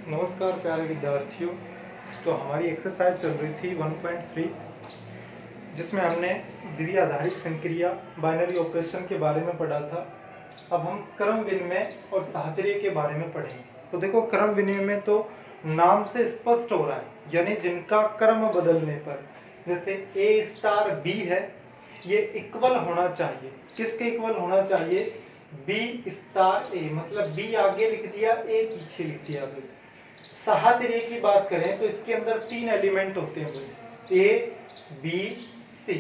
नमस्कार प्यारे विद्यार्थियों। तो हमारी एक्सरसाइज चल रही थी 1.3 जिसमें हमने द्वितीय आधारित संक्रिया बाइनरी ऑपरेशन के बारे में पढ़ा था। अब हम क्रम विनिमय और साहचर्य के बारे में पढ़ेंगे। तो देखो, क्रम विनिमय तो नाम से स्पष्ट हो रहा है, यानी जिनका क्रम बदलने पर, जैसे ए स्टार बी है, ये इक्वल होना चाहिए। किसके इक्वल होना चाहिए? बी स्टार ए, मतलब बी आगे लिख दिया, ए पीछे लिख दिया। साहचर्य की बात करें तो इसके अंदर 3 एलिमेंट होते हैं भाई, ए बी सी।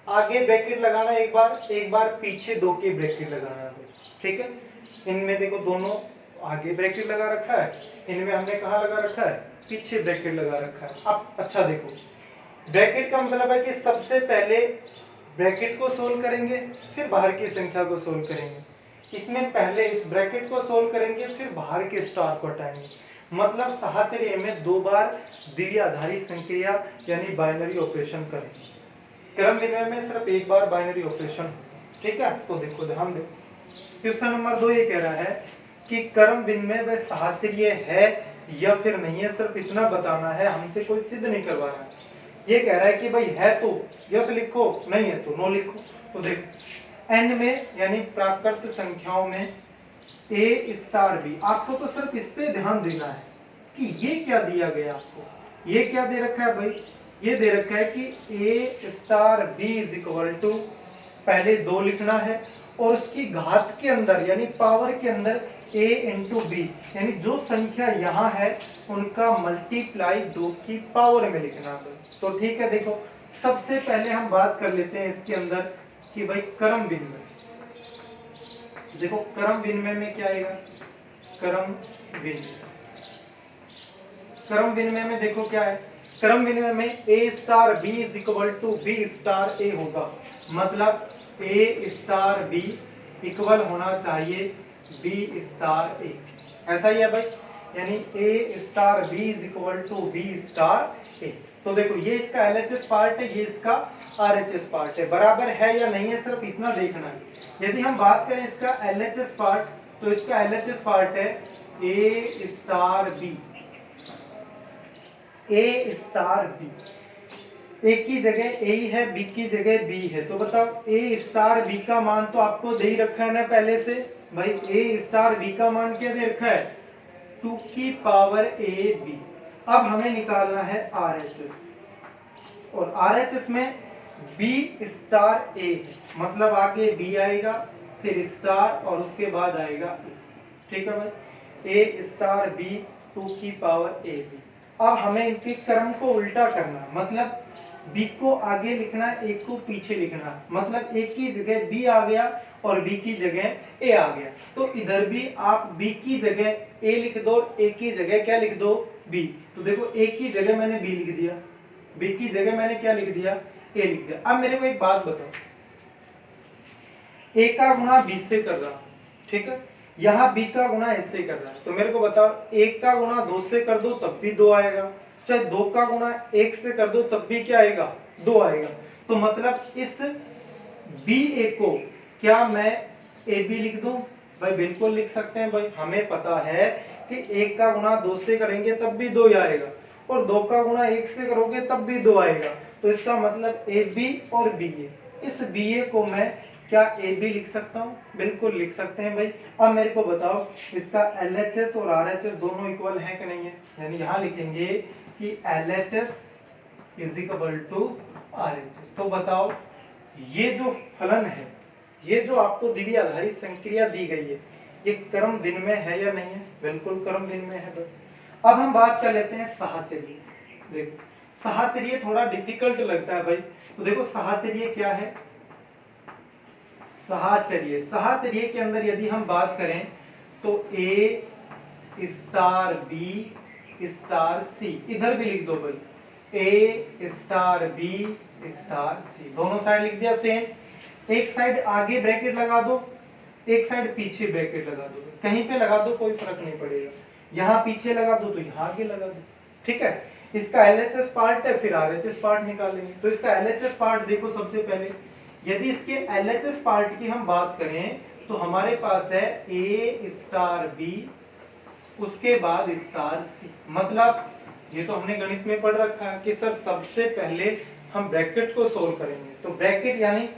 आगे ब्रैकेट लगाना एक बार पीछे 2 के ब्रैकेट लगाना है, ठीक है। इनमें देखो दोनों आगे ब्रैकेट लगा रखा है, इनमें हमने कहा लगा रखा है, पीछे ब्रैकेट लगा रखा है। अब अच्छा देखो, ब्रैकेट का मतलब है कि सबसे पहले ब्रैकेट को सोल्व करेंगे, फिर बाहर की संख्या को सोल्व करेंगे। इसमें पहले इस ब्रैकेट को सोल्व करेंगे, फिर बाहर के स्टार को हटाएंगे। मतलब साहचर्य में 2 बार द्वितीय आधारित संक्रिया यानी बाइनरी ऑपरेशन करेंगे। क्रम विनिमय में सिर्फ एक बार बाइनरी ऑपरेशन, ठीक है। तो देखो, ध्यान दो, क्वेश्चन नंबर 2 ये कह रहा है कि क्रम विनिमय व साहचर्य है या फिर नहीं है, सिर्फ इतना बताना है, हमसे कोई सिद्ध नहीं करवाना है। ये कह रहा है कि भाई है तो यस लिखो, नहीं है तो नो लिखो। तो देखो, एन में यानी प्राकृत संख्याओं में ए स्टार बी, आपको तो सिर्फ इस पे ध्यान देना है कि ये क्या दिया गया आपको। ये क्या दे रखा है भाई? ये दे रखा है कि A star B is equal to, पहले 2 लिखना है और उसकी घात के अंदर यानी पावर के अंदर a इंटू बी, यानी जो संख्या यहाँ है उनका मल्टीप्लाई 2 की पावर में लिखना है। तो ठीक है, देखो सबसे पहले हम बात कर लेते हैं इसके अंदर कि भाई क्रम विनिमय। देखो क्रम विनिमय में क्या आएगा? क्रम विनिमय में देखो क्या है, क्रम विनिमय में A star B is equal to B star A होगा। मतलब ए स्टार बी इक्वल होना चाहिए बी स्टार ए, ऐसा ही है भाई। यानी A star B is equal to B star A. तो देखो, ये इसका एलएचएस पार्ट है, ये इसका आरएचएस पार्ट है, बराबर है या नहीं है, सिर्फ इतना देखना है। यदि हम बात करें इसका एलएचएस पार्ट, तो इसका एलएचएस पार्ट है ए स्टार बी, ए स्टार बी। ए की जगह ए है, बी की जगह बी है। तो बताओ ए स्टार बी का मान तो आपको दे ही रखा है ना पहले से भाई। ए स्टार बी का मान क्या दे रखा है? 2 की पावर ए बी। अब हमें निकालना है आरएचएस, और आरएचएस में बी स्टार ए, मतलब आगे बी आएगा, फिर स्टार और उसके बाद आएगा ए, ठीक है भाई। ए स्टार बी 2 की पावर ए बी। अब हमें इनके क्रम को उल्टा करना, मतलब बी को आगे लिखना, ए को पीछे लिखना। मतलब ए की जगह बी आ गया और बी की जगह ए आ गया। तो इधर भी आप बी की जगह ए लिख दो, ए की जगह क्या लिख दो? बी। तो देखो, ए की जगह मैंने बी लिख दिया, बी की जगह मैंने क्या लिख दिया? ए लिख दिया। अब मेरे को एक बात बताओ, ए का गुणा बी से कर रहा हूं, ठीक है, यहाँ बी का गुणा इससे कर रहा है। तो मेरे को बताओ, 1 का गुणा 2 से कर दो तब भी 2 आएगा, चाहे 2 का गुणा 1 से कर दो तब भी क्या आएगा? 2 आएगा। तो मतलब इस बी ए को क्या मैं ए बी लिख दूं? भाई बिल्कुल लिख सकते हैं भाई। हमें पता है कि 1 का गुणा 2 से करेंगे तब भी 2 आएगा, और 2 का गुणा 1 से करोगे तब भी 2 आएगा। तो इसका मतलब ए बी और बी ए, इस बी ए को मैं क्या ए बी लिख सकता हूँ? बिल्कुल लिख सकते हैं भाई। अब मेरे को बताओ, इसका एलएचएस और आरएचएस दोनों इक्वल है कि नहीं है? यानी यहाँ लिखेंगे कि LHS is equal to RHS. तो बताओ, ये जो फलन है, ये जो आपको द्वितीय आधारित संक्रिया दी गई है, ये क्रम विनिमय है या नहीं है? बिल्कुल क्रम विनिमय है भाई। अब हम बात कर लेते हैं साहचर्य। देखो, साहचर्य थोड़ा डिफिकल्ट लगता है भाई। तो देखो, साहचर्य क्या है? साहचर्य के अंदर यदि हम बात करें तो ए स्टार बी स्टार सी, इधर भी लिख दो भाई, ए स्टार बी स्टार सी, दोनों साइड लिख दिया सेम। एक साइड आगे ब्रैकेट लगा दो, एक साइड पीछे ब्रैकेट लगा दो, कहीं पे लगा दो कोई फर्क नहीं पड़ेगा। यहाँ पीछे लगा दो तो यहाँ आगे लगा दो, ठीक है। इसका एलएचएस पार्ट है, फिर आरएचएस पार्ट निकालेंगे। तो इसका एलएचएस पार्ट देखो, सबसे पहले यदि इसके एलएचएस पार्ट की हम बात करें तो हमारे पास है ए स्टार बी उसके बाद स्टार सी। मतलब ये तो हमने गणित में पढ़ रखा है कि सर सबसे पहले हम ब्रैकेट को सोल्व करेंगे, तो ब्रैकेट यानी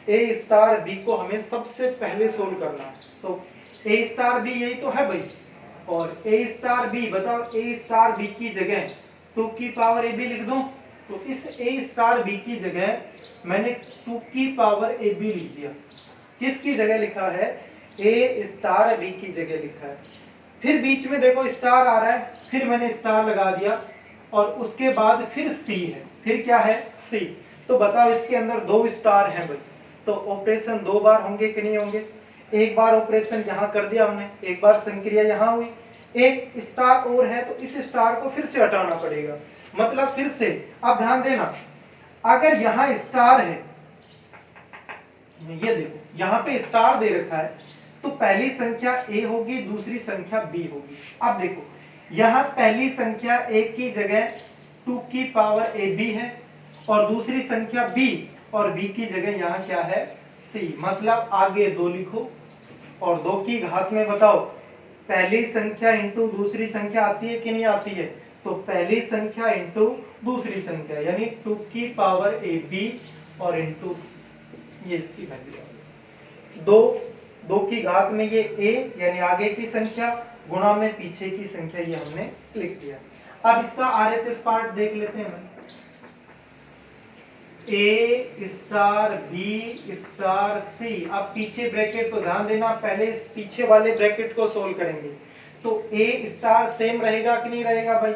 ए स्टार बी को हमें सबसे पहले सोल्व करना है। तो ए स्टार बी यही तो है भाई, और ए स्टार बी बताओ, ए स्टार बी की जगह 2 की पावर ए बी लिख दूं, तो इस ए स्टार बी की जगह मैंने 2 की पावर ए बी लिख दिया। किसकी जगह लिखा है? ए स्टार बी की जगह लिखा है। फिर बीच में देखो स्टार आ रहा है, फिर मैंने स्टार लगा दिया, और उसके बाद फिर सी है, फिर क्या है? सी। तो बताओ इसके अंदर 2 स्टार हैं भाई, तो ऑपरेशन 2 बार होंगे कि नहीं होंगे? एक बार ऑपरेशन यहाँ कर दिया हमने, एक बार संक्रिया यहाँ हुई, एक स्टार और है तो इस स्टार को फिर से हटाना पड़ेगा। मतलब फिर से, अब ध्यान देना, अगर यहाँ स्टार है, ये देखो यहाँ पे स्टार दे रखा है, तो पहली संख्या ए होगी, दूसरी संख्या बी होगी। अब देखो यहाँ पहली संख्या ए की जगह 2 की पावर ए बी है, और दूसरी संख्या बी, और बी की जगह यहाँ क्या है? सी। मतलब आगे 2 लिखो, और 2 की घात में बताओ पहली संख्या इंटू दूसरी संख्या आती है कि नहीं आती है? तो पहली संख्या इंटू दूसरी संख्या यानी 2 की पावर ए बी और इंटू सी, ये इसकी वैल्यू आ गई। 2 की घात में ये a यानी आगे की संख्या गुणा में पीछे की संख्या, ये हमने लिख दिया। अब इसका आरएचएस पार्ट देख लेते हैं। a star b star c। अब पीछे ब्रैकेट को ध्यान देना, पहले इस पीछे वाले ब्रैकेट को सोल्व करेंगे, तो a स्टार सेम रहेगा कि नहीं रहेगा भाई?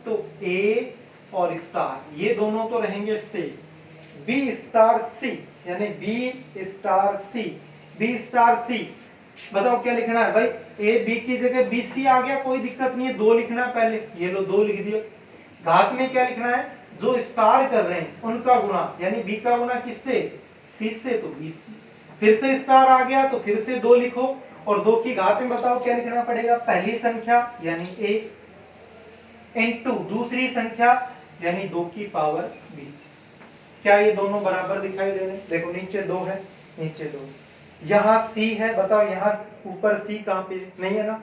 तो a और स्टार ये दोनों तो रहेंगे सेम। b स्टार c यानी b star c, b star c, बताओ क्या लिखना है भाई? ए बी की जगह बी सी आ गया, कोई दिक्कत नहीं है, 2 लिखना है पहले, ये लो 2 लिख दिया। घात में क्या लिखना है? जो स्टार कर रहे हैं उनका गुणा, यानी बी का गुणा किससे? सी से, तो बी सी। फिर से स्टार आ गया तो फिर से 2 लिखो, और 2 की घात में बताओ क्या लिखना पड़ेगा? पहली संख्या यानी ए इंटू दूसरी संख्या यानी 2 की पावर 20। क्या ये दोनों बराबर दिखाई दे रहे हैं? देखो नीचे 2 है, नीचे 2, यहाँ सी है, बताओ यहाँ ऊपर सी कहाँ पे? नहीं है ना।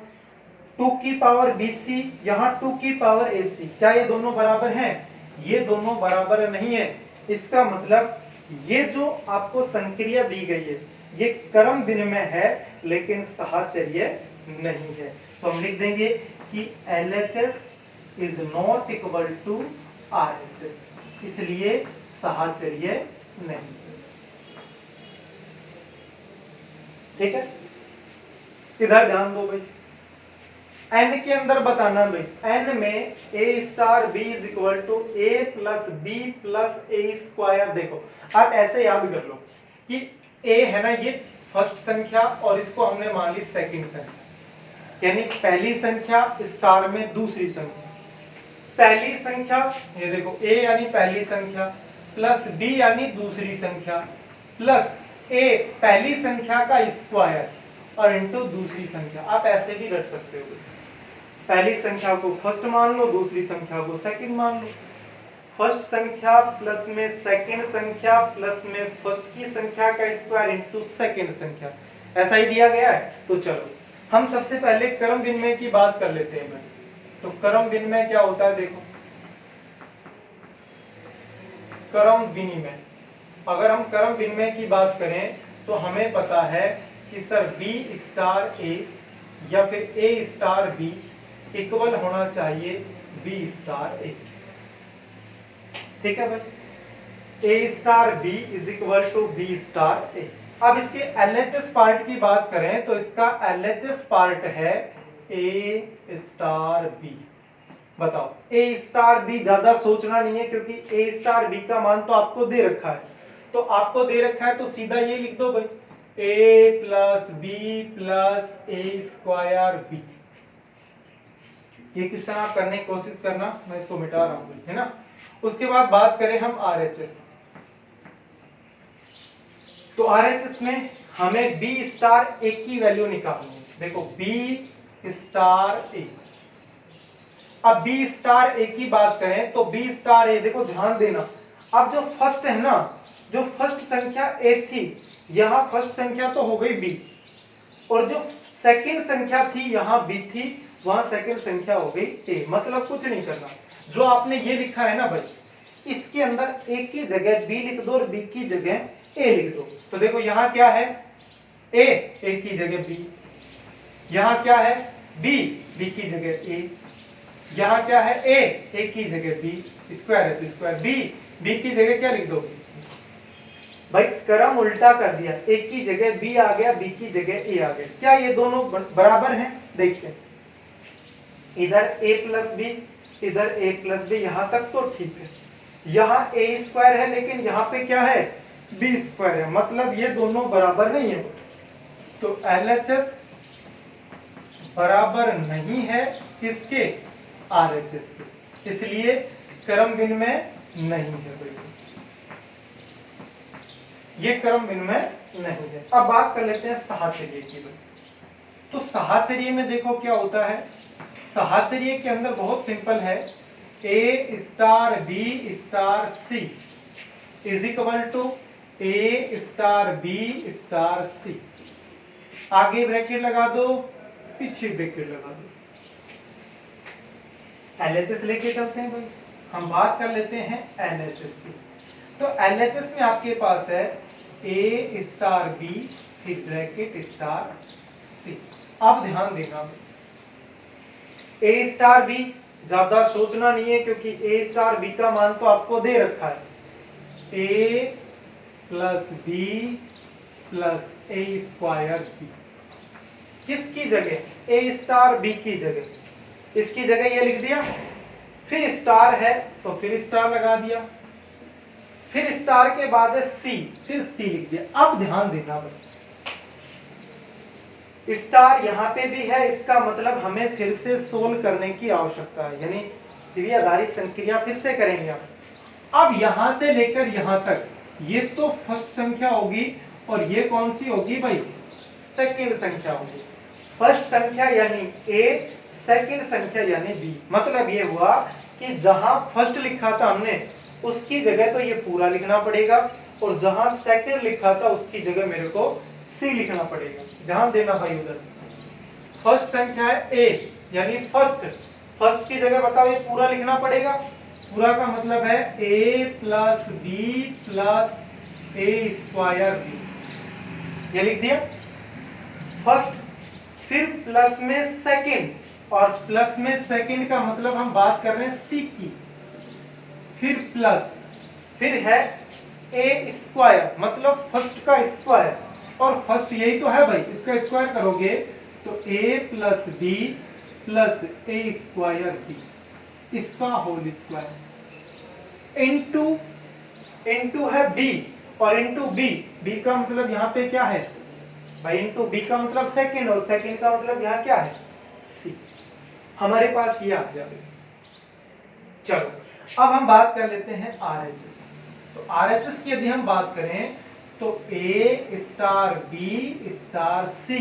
2 की पावर BC, यहाँ 2 की पावर AC, क्या ये दोनों बराबर हैं? ये दोनों बराबर नहीं है। इसका मतलब ये जो आपको संक्रिया दी गई है ये क्रम विनिमय है लेकिन साहचर्य नहीं है। तो हम लिख देंगे कि LHS is not equal to RHS, इसलिए साहचर्य नहीं। ठीक है, इधर ध्यान दो भाई। n के अंदर बताना भाई, n में a star b is equal to a plus b plus a square. देखो आप ऐसे याद कर लो कि a है ना ये फर्स्ट संख्या, और इसको हमने मान ली सेकंड संख्या, यानी पहली संख्या स्टार में दूसरी संख्या। पहली संख्या ये देखो a यानी पहली संख्या, प्लस b यानी दूसरी संख्या, प्लस a पहली संख्या का स्क्वायर और इंटू दूसरी संख्या। आप ऐसे भी रख सकते हो, पहली संख्या को फर्स्ट मान लो, दूसरी संख्या को सेकंड मान लो। फर्स्ट संख्या प्लस में सेकंड संख्या प्लस में फर्स्ट की संख्या का स्क्वायर इंटू सेकंड संख्या, ऐसा ही दिया गया है। तो चलो हम सबसे पहले क्रम विनिमय की बात कर लेते हैं भाई। तो क्रम विनिमय क्या होता है? देखो क्रम विनिमय, अगर हम क्रम विनिमय की बात करें तो हमें पता है कि सर b स्टार a या फिर a स्टार b इक्वल होना चाहिए b स्टार a। ठीक है भाई, a star b is equal to b star a। अब इसके LHS पार्ट की बात करें तो इसका LHS पार्ट है a स्टार b। बताओ a स्टार b, ज्यादा सोचना नहीं है क्योंकि a स्टार b का मान तो आपको दे रखा है, तो आपको दे रखा है तो सीधा ये लिख दो भाई, a plus b plus a square b. ये क्वेश्चन आप करने की कोशिश करना, मैं इसको मिटा रहा हूं, है ना। उसके बाद बात करें हम RHS, तो RHS में हमें b स्टार a की वैल्यू निकालनी है। देखो b स्टार a, अब b स्टार a की बात करें तो b स्टार a, देखो ध्यान देना, अब जो फर्स्ट है ना, जो फर्स्ट संख्या a थी, यहाँ फर्स्ट संख्या तो हो गई b, और जो सेकंड संख्या थी यहाँ b थी, वहां सेकंड संख्या हो गई a। मतलब कुछ नहीं करना, जो आपने ये लिखा है ना भाई, इसके अंदर a की जगह b लिख दो और b की जगह a लिख दो। तो देखो यहाँ क्या है, a की जगह b, यहाँ क्या है b की जगह a, यहाँ क्या है a की जगह b, स्क्वायर है तो स्क्वायर, b की जगह क्या लिख दो भाई, क्रम उल्टा कर दिया, a की जगह b आ गया, b की जगह a आ गया। क्या ये दोनों बराबर हैं? देखते हैं, इधर a प्लस बी, इधर a प्लस बी, यहां तक तो ठीक है। यहाँ a स्क्वायर है लेकिन यहाँ पे क्या है, b स्क्वायर है, मतलब ये दोनों बराबर नहीं है। तो LHS बराबर नहीं है किसके, RHS के, इसलिए क्रम विनिमय नहीं है भाई, ये क्रम विनिमय नहीं है। अब बात कर लेते हैं साहचर्य की। तो साहचर्य में देखो क्या होता है, साहचर्य के अंदर बहुत सिंपल है, a star b star c is equal to a star b star c। आगे ब्रैकेट लगा दो, पीछे ब्रैकेट लगा दो। LHS लेके चलते हैं भाई, हम बात कर लेते हैं LHS की। तो LHS में आपके पास है a स्टार b फिर ब्रैकेट स्टार c। अब ध्यान देना, a स्टार b ज्यादा सोचना नहीं है क्योंकि a स्टार b का मान तो आपको दे रखा है, a plus b plus a square b। किसकी जगह, a स्टार b की जगह, इसकी जगह ये लिख दिया, फिर स्टार है तो फिर स्टार लगा दिया, फिर स्टार के बाद है c, फिर c लिख दिया। अब ध्यान देना भाई, स्टार यहाँ पे भी है, इसका मतलब हमें फिर से सोल्व करने की आवश्यकता है, यानी द्वितीय आधारित संक्रिया फिर से करेंगे हम। अब यहां से लेकर यहां तक ये तो फर्स्ट संख्या होगी और ये कौन सी होगी भाई, सेकंड संख्या होगी। फर्स्ट संख्या यानी a, सेकंड संख्या यानी b। मतलब ये हुआ कि जहां फर्स्ट लिखा था हमने उसकी जगह तो ये पूरा लिखना पड़ेगा, और जहां सेकंड लिखा था उसकी जगह मेरे को c लिखना पड़ेगा। ध्यान देना भाई, उधर फर्स्ट संख्या है a यानी फर्स्ट की जगह बताओ ये पूरा लिखना पड़ेगा। पूरा का मतलब है a plus b plus a square b, ये लिख दिया फर्स्ट। फिर प्लस में सेकंड, और प्लस में सेकंड का मतलब हम बात कर रहे हैं c की, फिर प्लस, फिर है a स्क्वायर मतलब फर्स्ट का स्क्वायर, और फर्स्ट यही तो है भाई, इसका स्क्वायर करोगे तो a plus b plus a square b, इसका होल स्क्वायर, इनटू है b, और इनटू b का मतलब यहाँ पे क्या है भाई, इनटू b का मतलब सेकंड, और सेकंड का मतलब यहाँ क्या है c। हमारे पास ये आ गया। चलो अब हम बात कर लेते हैं RHS। तो RHS की यदि हम बात करें तो a star b star c,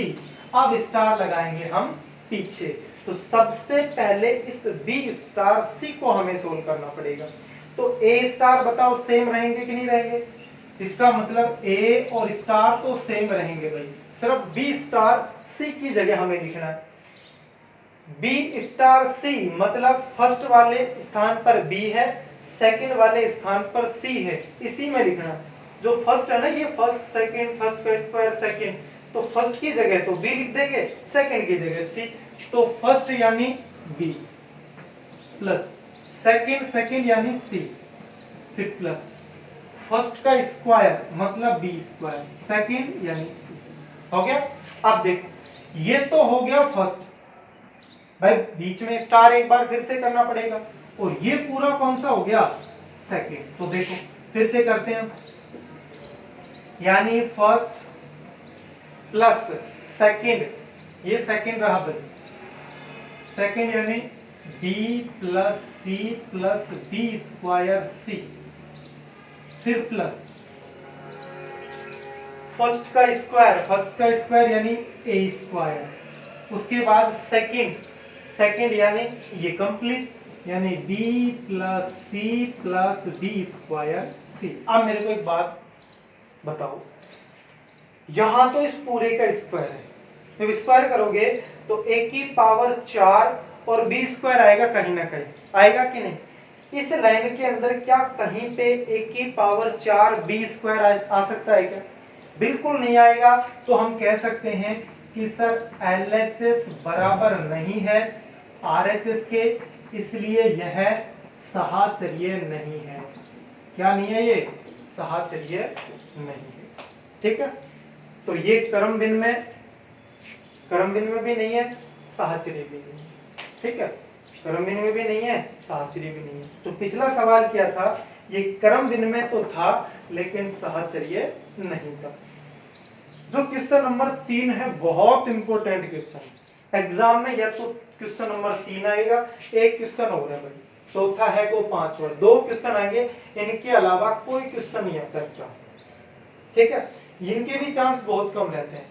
अब स्टार लगाएंगे हम पीछे। तो सबसे पहले इस b स्टार c को हमें सोल्व करना पड़ेगा। तो a स्टार बताओ सेम रहेंगे कि नहीं रहेंगे, इसका मतलब a और स्टार तो सेम रहेंगे भाई, सिर्फ b स्टार c की जगह हमें लिखना है। b स्टार c मतलब फर्स्ट वाले स्थान पर b है, सेकंड वाले स्थान पर c है, इसी में लिखना है। जो फर्स्ट है ना, ये फर्स्ट सेकंड, फर्स्ट का स्क्वायर सेकंड, तो फर्स्ट की जगह तो b लिख देंगे, सेकंड की जगह c। तो फर्स्ट यानी b प्लस सेकंड यानी c, फिर प्लस फर्स्ट का स्क्वायर मतलब b स्क्वायर, सेकंड यानी c। हो गया। अब देखो ये तो हो गया फर्स्ट भाई, बीच में स्टार एक बार फिर से करना पड़ेगा, और ये पूरा कौन सा हो गया सेकंड। तो देखो फिर से करते हैं, यानी फर्स्ट प्लस सेकंड, ये सेकंड रहा भाई, सेकंड यानी b plus c plus b square c, फिर प्लस फर्स्ट का स्क्वायर यानी a स्क्वायर, उसके बाद सेकंड यानी ये कंप्लीट, यानी b plus c plus b square c। अब मेरे को एक बात बताओ, यहां तो इस पूरे का स्क्वायर है, जब स्क्वायर करोगे तो a की पावर 4 और b स्क्वायर आएगा कहीं ना कहीं, आएगा कि नहीं? इस लाइन के अंदर क्या कहीं पे a की पावर 4 b स्क्वायर आ सकता है क्या? बिल्कुल नहीं आएगा। तो हम कह सकते हैं कि सर LHS बराबर नहीं है RHS के, इसलिए यह साहचर्य नहीं है। क्या नहीं है? ये साहचर्य नहीं है। ठीक है, तो ये क्रम भिन्न में भी नहीं है, साहचर्य भी नहीं है। ठीक है, क्रम भिन्न में भी नहीं है, साहचर्य भी नहीं है। तो पिछला सवाल क्या था? ये क्रम भिन्न में तो था लेकिन साहचर्य नहीं था। जो क्वेश्चन नंबर 3 है, बहुत इंपॉर्टेंट क्वेश्चन एग्जाम में, या तो क्वेश्चन नंबर 3 आएगा, एक क्वेश्चन और है भाई, चौथा है को 5 और 2 क्वेश्चन आएंगे, इनके अलावा कोई क्वेश्चन नहीं आता एग्जाम। ठीक है, इनके भी चांस बहुत कम रहते हैं।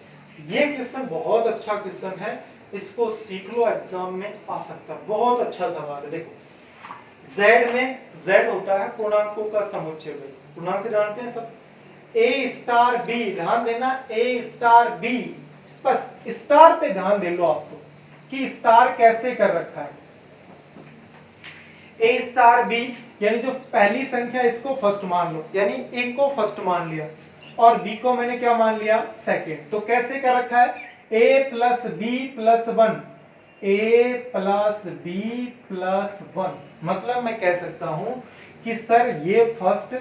ये क्वेश्चन बहुत अच्छा क्वेश्चन है, इसको सीख लो, एग्जाम में आ सकता है, बहुत अच्छा सवाल है। देखो z में, z होता है पूर्णांकों का समुच्चय। भाई पूर्णांक जानते हैं सब, a स्टार b, ध्यान देना a स्टार b, बस स्टार पे ध्यान दे लो आपको कि स्टार कैसे कर रखा है। a स्टार b यानी जो पहली संख्या इसको फर्स्ट मान लो, यानी a को फर्स्ट मान लिया और b को मैंने क्या मान लिया? सेकंड। तो कैसे कर रखा है? a plus b plus 1, a plus b plus 1, मतलब मैं कह सकता हूं कि सर ये फर्स्ट,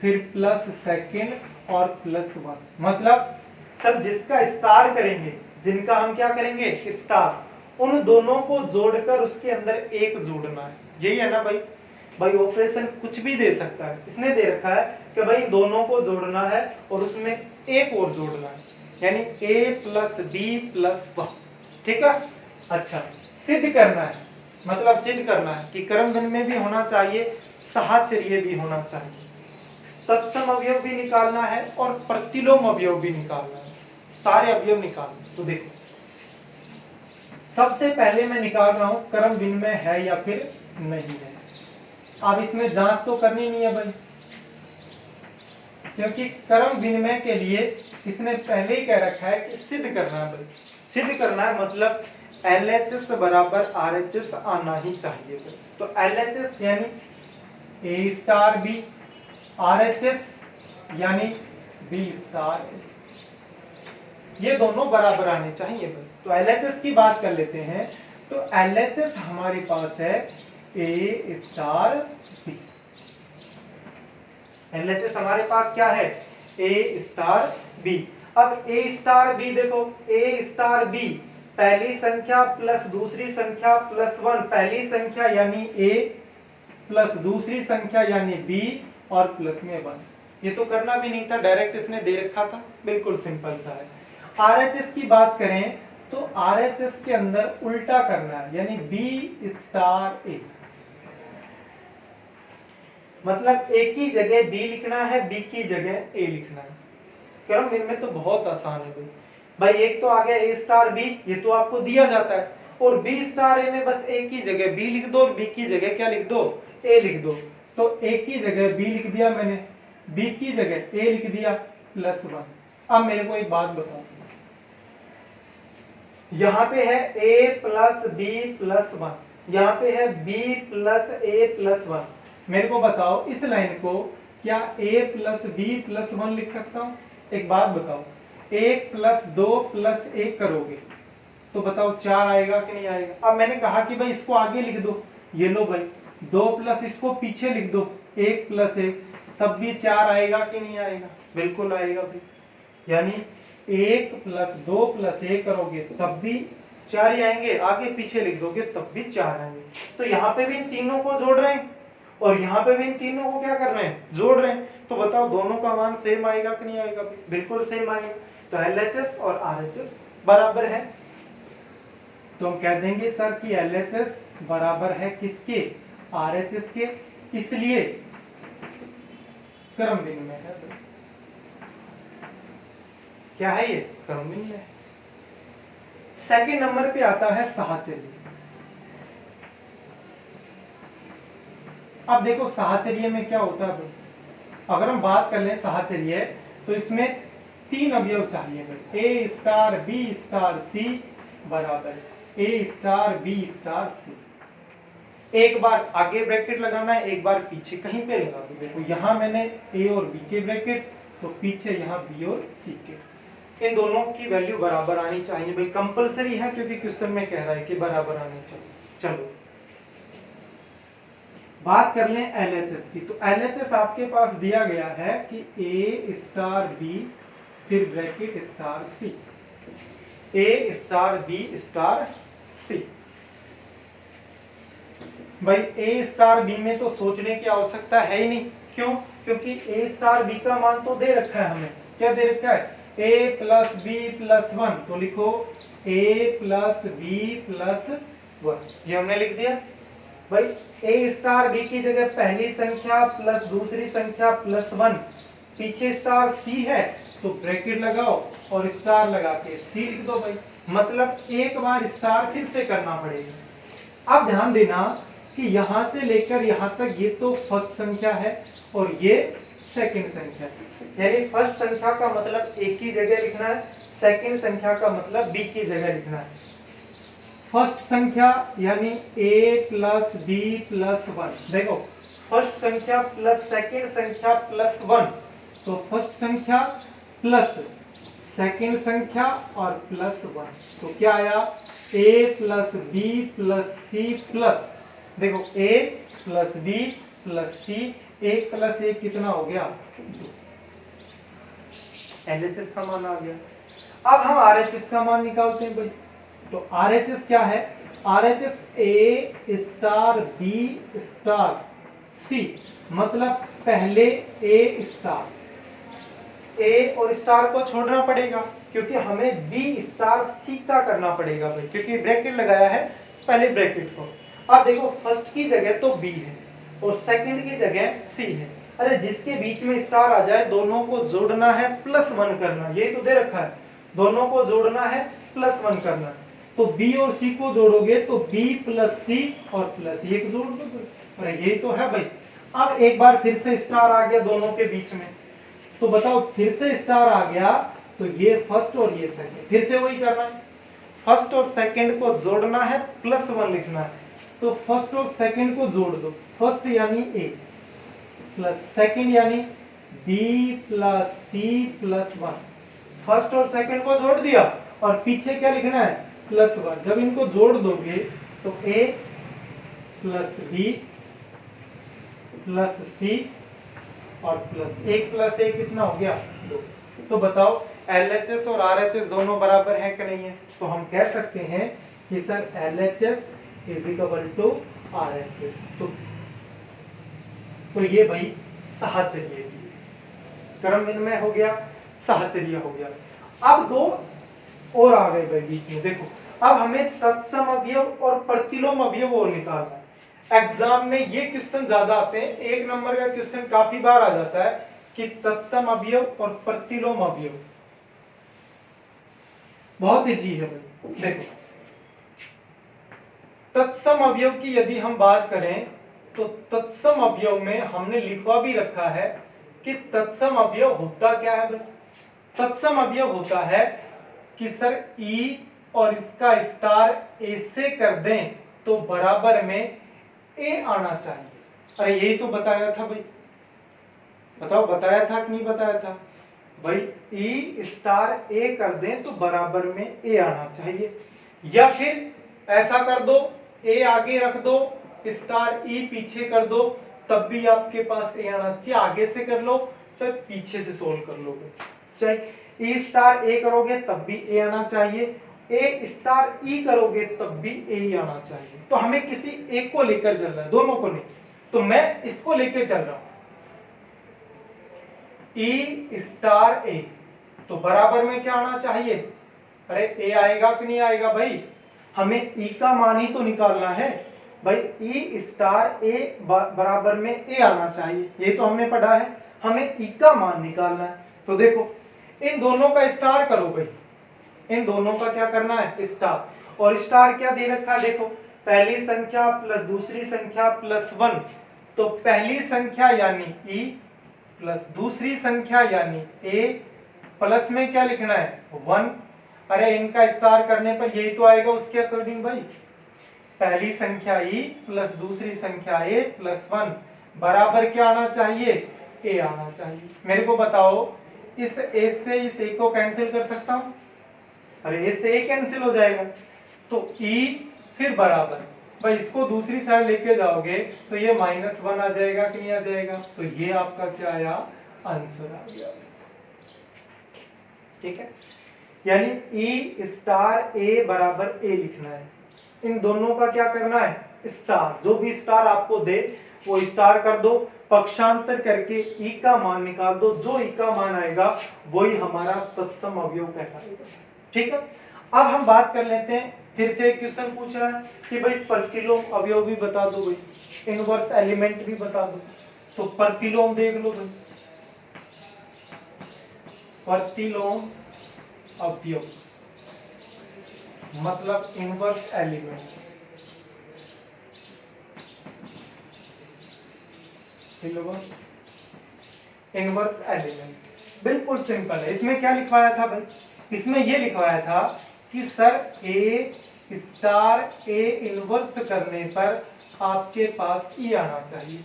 फिर प्लस सेकंड और प्लस 1, मतलब सर जिसका स्टार करेंगे, जिनका हम क्या करेंगे? स्टार, उन दोनों को जोड़कर उसके अंदर एक जोड़ना है। यही है ना भाई? भाई ऑपरेशन कुछ भी दे सकता है, इसने दे रखा है कि भाई दोनों को जोड़ना है और उसमें एक और जोड़ना है, यानी a प्लस बी प्लस 1। ठीक है, अच्छा सिद्ध करना है, मतलब सिद्ध करना है कि क्रम भिन्न में भी होना चाहिए, साहचर्य भी होना चाहिए, तत्सम अवयव भी निकालना है और प्रतिलोम अवयव भी निकालना है, सारे अवयव निकालना। तो देखो सबसे पहले मैं निकाल रहा हूं क्रम भिन्न में है या फिर नहीं है। अब इसमें जांच तो करनी नहीं है भाई, क्योंकि क्रम विनिमय के लिए इसने पहले ही कह रखा है कि सिद्ध करना है भाई, सिद्ध करना है, मतलब LHS बराबर RHS आना ही चाहिए। तो LHS यानी A स्टार B, RHS यानी B स्टार A, ये दोनों बराबर आने चाहिए भाई। तो LHS की बात कर लेते हैं, तो LHS हमारे पास है A स्टार B। LHS हमारे पास क्या है? A star B। अब A स्टार B देखो, A स्टार B पहली संख्या प्लस दूसरी संख्या प्लस 1, पहली संख्या यानी A प्लस दूसरी संख्या यानी B और प्लस में 1। ये तो करना भी नहीं था, डायरेक्ट इसने दे रखा था, बिल्कुल सिंपल सा है। RHS की बात करें तो RHS के अंदर उल्टा करना है, यानी B स्टार A, मतलब A की जगह B लिखना है, B की जगह A लिखना है। क्रम भिन्न में तो बहुत आसान है भाई, एक तो आ गया A स्टार B, ये तो आपको दिया जाता है, और B स्टार A में बस A की जगह B लिख दो और B की जगह क्या लिख दो? A लिख दो। तो A की जगह B लिख दिया मैंने, B की जगह A लिख दिया प्लस 1। अब मेरे को एक बात बताओ, यहाँ पे है A प्लस B प्लस 1, यहाँ पे है B प्लस A प्लस 1। मेरे को बताओ इस लाइन को क्या a प्लस बी प्लस 1 लिख सकता हूं? एक बात बताओ, 1 प्लस 2 प्लस 1 करोगे तो बताओ 4 आएगा कि नहीं आएगा? अब मैंने कहा कि भाई इसको आगे लिख दो, ये लो भाई 2 प्लस इसको पीछे लिख दो 1 प्लस 1, तब भी 4 आएगा कि नहीं आएगा? बिल्कुल आएगा भाई, यानी 1 प्लस 2 प्लस 1 करोगे तब भी 4 ही आएंगे, आगे पीछे लिख दोगे तब भी 4 आएंगे। तो यहाँ पे भी इन तीनों को जोड़ रहे हैं और यहाँ पे भी इन तीनों को क्या कर रहे हैं? जोड़ रहे हैं। तो बताओ दोनों का मान सेम आएगा कि नहीं आएगा? बिल्कुल सेम आएगा। तो LHS और RHS बराबर है, तो हम कह देंगे सर कि LHS बराबर है किसके? RHS के, इसलिए क्रम भिन्न में है। क्या है ये? क्रम भिन्न है। सेकंड नंबर पे आता है साहचर्य। अब देखो साहचर्य में क्या होता है, अगर हम बात कर लें साहचर्य तो इसमें तीन अवयव चाहिए भाई, ए स्टार बी स्टार सी बराबर ए स्टार बी स्टार सी। एक बार आगे ब्रैकेट लगाना है, एक बार पीछे कहीं पे लगा दो। देखो यहाँ मैंने ए और बी के ब्रैकेट, तो पीछे यहाँ बी और सी के। इन दोनों की वैल्यू बराबर आनी चाहिए भाई, कंपलसरी है क्योंकि क्वेश्चन में कह रहा है कि बराबर आनी चाहिए। चलो बात कर लें LHS की। तो LHS आपके पास दिया गया है कि ए स्टार बी फिर ब्रैकेट स्टार सी, ए स्टार बी स्टार सी। भाई ए स्टार बी में तो सोचने की आवश्यकता है ही नहीं। क्यों? क्योंकि ए स्टार बी का मान तो दे रखा है हमें। क्या दे रखा है? ए प्लस बी प्लस वन। तो लिखो ए प्लस बी प्लस वन, ये हमने लिख दिया। भाई ए स्टार बी की जगह पहली संख्या प्लस दूसरी संख्या प्लस वन, पीछे स्टार सी है तो ब्रैकेट लगाओ और स्टार लगा के सी लिख दो भाई। मतलब एक बार स्टार फिर से करना पड़ेगा। अब ध्यान देना कि यहां से लेकर यहां तक ये तो फर्स्ट संख्या है और ये सेकंड संख्या, यानी फर्स्ट संख्या का मतलब ए की जगह लिखना है, सेकंड संख्या का मतलब बी की जगह लिखना है। फर्स्ट संख्या यानी a plus b plus one. देखो फर्स्ट संख्या प्लस सेकंड संख्या प्लस वन, तो फर्स्ट संख्या प्लस सेकंड संख्या और प्लस वन, तो क्या आया? a plus b plus c plus, देखो a plus b plus c, एक प्लस एक कितना हो गया? LHS का मान आ गया। अब हम RHS का मान निकालते हैं भाई। तो RHS क्या है? RHS A star B star C, मतलब पहले A स्टार, A और स्टार को छोड़ना पड़ेगा क्योंकि हमें B स्टार C का करना पड़ेगा भाई, क्योंकि ब्रैकेट लगाया है पहले ब्रैकेट को। अब देखो फर्स्ट की जगह तो B है और सेकंड की जगह C है। अरे जिसके बीच में स्टार आ जाए दोनों को जोड़ना है प्लस वन करना, ये तो दे रखा है, दोनों को जोड़ना है प्लस वन करना। तो B और C को जोड़ोगे तो B प्लस C और प्लस ये जोड़ दो, अरे यही तो है भाई। अब एक बार फिर से स्टार आ गया दोनों के बीच में, तो बताओ फिर से स्टार आ गया तो ये फर्स्ट और ये सेकंड, फिर से वही करना है, फर्स्ट और सेकंड को जोड़ना है प्लस वन लिखना है। तो फर्स्ट और सेकंड को जोड़ दो, फर्स्ट यानी A प्लस सेकंड यानी B plus C plus one. First और सेकंड को जोड़ दिया और पीछे क्या लिखना है? Plus one. जब इनको जोड़ दोगे तो A plus B plus C और प्लस एक प्लस एक कितना हो गया? दो। तो बताओ LHS और RHS दोनों बराबर हैं कि नहीं है? तो हम कह सकते हैं कि sir LHS is equal to RHS। तो ये भाई साहचर्य की, क्रम विनिमय हो गया, साहचर्य हो गया। अब दो और आ गए भाई बीच में। देखो अब हमें तत्सम अवयव और प्रतिलोम अवयव और निकालना है। एग्जाम में ये क्वेश्चन ज्यादा आते हैं, एक नंबर का क्वेश्चन काफी बार आ जाता है कि तत्सम अवयव और प्रतिलोम अवयव, बहुत इजी है भाई। देखो तत्सम अवयव की यदि हम बात करें तो तत्सम अवयव में हमने लिखवा भी रखा है कि तत्सम अवयव होता क्या है भाई? तत्सम अवयव होता है कि सर E और इसका स्टार A से कर दें तो बराबर में A आना चाहिए। अरे यही तो बताया था भाई, बताओ बताया था कि नहीं बताया था भाई? E स्टार A कर दें तो बराबर में A आना चाहिए, या फिर ऐसा कर दो A आगे रख दो स्टार E पीछे कर दो, तब भी आपके पास A आना चाहिए। आगे से कर लो चाहे पीछे से सोल्व कर लोगे, चाहे E स्टार A करोगे तब भी A आना चाहिए, A स्टार E करोगे तब भी A ही आना चाहिए। तो हमें किसी एक को लेकर चल रहा है, दोनों को नहीं। तो मैं इसको लेकर चल रहा हूं E स्टार A, तो बराबर में क्या आना चाहिए? अरे A आएगा कि नहीं आएगा भाई? हमें E का मान ही तो निकालना है भाई। E स्टार A बराबर में A आना चाहिए, ये तो हमने पढ़ा है। हमें E का मान निकालना है। तो देखो इन दोनों का स्टार करो भाई, इन दोनों का क्या करना है? स्टार। और स्टार क्या दे रखा है? देखो पहली संख्या प्लस दूसरी संख्या प्लस वन, तो पहली संख्या यानी E प्लस दूसरी संख्या यानी A प्लस में क्या लिखना है 1। अरे इनका स्टार करने पर यही तो आएगा उसके अकॉर्डिंग भाई, पहली संख्या e प्लस दूसरी संख्या a प्लस 1 बराबर क्या आना चाहिए, a आना चाहिए। मेरे को बताओ इस a से इस a को कैंसिल कर सकता हूं, अरे a से a कैंसिल हो जाएगा, तो e फिर बराबर भाई इसको दूसरी साइड लेके जाओगे तो ये -1 आ जाएगा कि नहीं आ जाएगा, तो ये आपका क्या आया, आंसर आ गया। ठीक है, यानी e स्टार a बराबर a लिखना है, इन दोनों का क्या करना है, स्टार, जो भी स्टार आपको दे वो स्टार कर दो, पक्षांतर करके e का मान निकाल दो, जो e का मान आएगा वही हमारा तत्सम अवयव कहलाएगा। ठीक है, अब हम बात कर लेते हैं, फिर से एक क्वेश्चन पूछ रहा है कि भाई प्रतिलोम अवयव भी बता दो भाई, इनवर्स एलिमेंट भी बता दो, तो प्रतिलोम देख लो भाई, प्रतिलोम अवयव मतलब इनवर्स एलिमेंट, इनवर्स एलिमेंट बिल्कुल सिंपल है। इसमें क्या लिखवाया था भाई, इसमें ये लिखवाया था कि sir A star A inverse करने पर आपके पास ई आना चाहिए।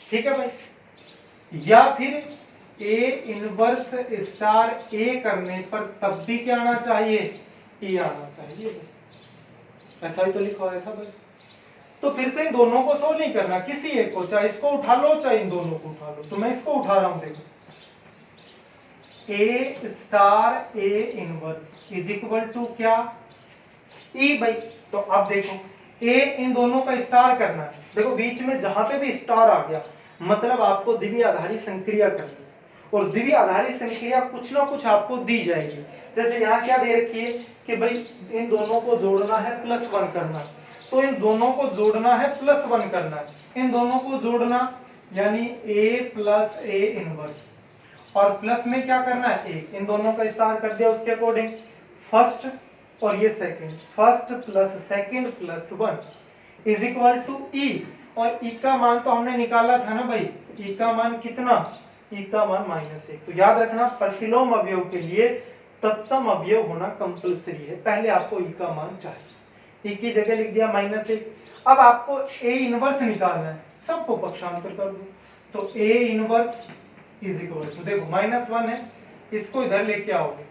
ठीक है भाई, या फिर ए इनवर्स स्टार ए करने पर तब भी क्या आना चाहिए, ई आना चाहिए, ऐसा ही तो लिखवाया था भाई। तो फिर से इन दोनों को सोल्व नहीं करना, किसी एक को, चाहे इसको उठा लो चाहे इन दोनों को उठा लो, तो मैं इसको उठा रहा हूं, देखो A star A inverse is equal to क्या, ई भाई। तो अब देखो ए इन दोनों का स्टार करना है, देखो बीच में जहां पे भी स्टार आ गया मतलब आपको द्वितीय आधारी संक्रिया करनी है, और द्वितीय आधारी संक्रिया कुछ ना कुछ आपको दी जाएगी। जैसे यहाँ क्या दे रखी है कि भाई इन दोनों को जोड़ना है +1 करना, तो इन दोनों को जोड़ना है +1 करना, इन दोनों को जोड़ना यानी a प्लस ए इनवर्स, और प्लस में क्या करना है a, इन दोनों का स्टार कर दिया उसके अकॉर्डिंग, फर्स्ट और ये second, first plus second plus 1 is equal to e, और e का मान तो हमने निकाला था ना भाई, e का मान कितना, e का मान -1। तो याद रखना प्रतिलोम अवयव के लिए तत्सम अवयव होना कंपलसरी है, पहले आपको e का मान चाहिए, e की जगह लिख दिया -1। अब आपको a इनवर्स निकालना है, सबको पक्षांतर कर दो, तो a inverse is equal to, देखो -1 है, इसको इधर लेके आओगे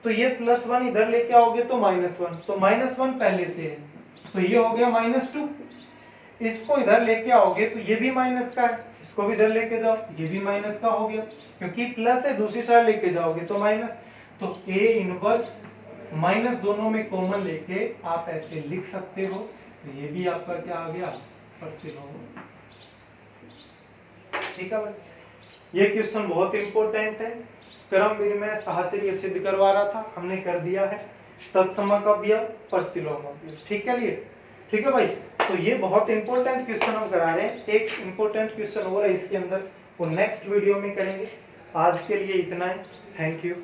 तो ये +1 इधर लेके आओगे तो -1, तो -1 पहले से है तो ये हो गया -2, इसको इधर लेके आओगे तो ये भी माइनस का है, इसको भी इधर लेके जाओ ये भी माइनस का हो गया, क्योंकि प्लस है दूसरी साइड लेके जाओगे तो माइनस, तो a इनवर्स माइनस दोनों में कॉमन लेके आप ऐसे लिख सकते हो, तो ये भी आपका क्या आ गया, प्रतिलोम। ठीक है भाई, ये क्वेश्चन बहुत इंपॉर्टेंट है, क्रम में साहचर्य सिद्ध करवा रहा था, हमने कर दिया है, तत्समक अवयव प्रतिलोम अवयव। ठीक है लिए, ठीक है भाई, तो ये बहुत इंपॉर्टेंट क्वेश्चन हम करा रहे हैं, एक इंपॉर्टेंट क्वेश्चन और है इसके अंदर, वो नेक्स्ट वीडियो में करेंगे। आज के लिए इतना ही, थैंक यू।